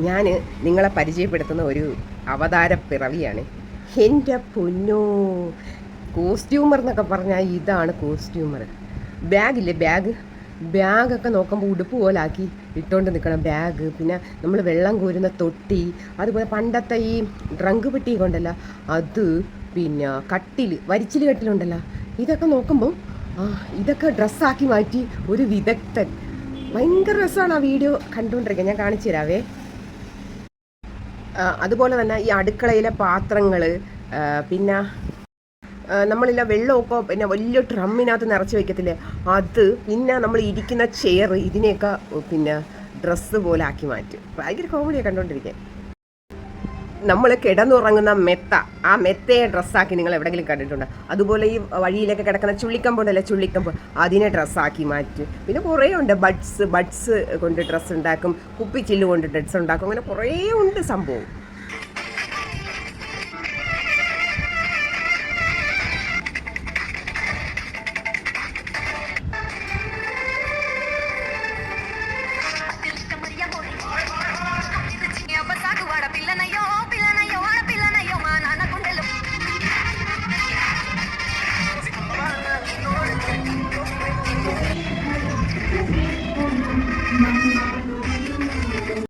ഞാൻ നിങ്ങളെ പരിചയപ്പെടുത്തുന്ന ഒരു അവതാര പിറവിയാണ്. എൻ്റെ പൊന്നോ, കോസ്റ്റ്യൂമർ എന്നൊക്കെ പറഞ്ഞാൽ ഇതാണ് കോസ്റ്റ്യൂമർ. ബാഗില്ലേ, ബാഗൊക്കെ നോക്കുമ്പോൾ ഉടുപ്പ് പോലാക്കി ഇട്ടുകൊണ്ട് നിൽക്കണം ബാഗ്. പിന്നെ നമ്മൾ വെള്ളം കോരുന്ന തൊട്ടി, അതുപോലെ പണ്ടത്തെ ഈ ഡ്രങ്ക് പെട്ടി കൊണ്ടല്ല അത്, പിന്നെ വരിച്ചിൽ കട്ടിലുണ്ടല്ലോ, ഇതൊക്കെ നോക്കുമ്പോൾ ഇതൊക്കെ ഡ്രസ്സാക്കി മാറ്റി ഒരു വിദഗ്ധൻ. ഭയങ്കര രസമാണ് ആ വീഡിയോ കണ്ടുകൊണ്ടിരിക്കുക. ഞാൻ കാണിച്ചു തരാവേ. അതുപോലെ തന്നെ ഈ അടുക്കളയിലെ പാത്രങ്ങൾ, പിന്നെ നമ്മളില്ല വെള്ളമൊക്കെ പിന്നെ വലിയ ഡ്രമ്മിനകത്ത് നിറച്ച് വയ്ക്കത്തില്ലേ, അത്, പിന്നെ നമ്മൾ ഇരിക്കുന്ന ചെയർ, ഇതിനെയൊക്കെ പിന്നെ ഡ്രസ്സ് പോലെ ആക്കി മാറ്റും. ഭയങ്കര കോമഡിയാണ് കണ്ടുകൊണ്ടിരിക്കാൻ. നമ്മൾ കിടന്നുറങ്ങുന്ന മെത്ത, ആ മെത്തയെ ഡ്രസ്സാക്കി നിങ്ങൾ എവിടെയെങ്കിലും കണ്ടിട്ടുണ്ടോ? അതുപോലെ ഈ വഴിയിലൊക്കെ കിടക്കുന്ന ചുള്ളിക്കമ്പുണ്ടല്ലോ, ചുള്ളിക്കമ്പ്, അതിനെ ഡ്രസ്സാക്കി മാറ്റും. പിന്നെ കുറേ ഉണ്ട്. ബഡ്സ് കൊണ്ട് ഡ്രസ്സ് ഉണ്ടാക്കും, കുപ്പിച്ചില്ല് കൊണ്ട് ഡ്രസ്സ് ഉണ്ടാക്കും. അങ്ങനെ കുറേ ഉണ്ട് സംഭവം.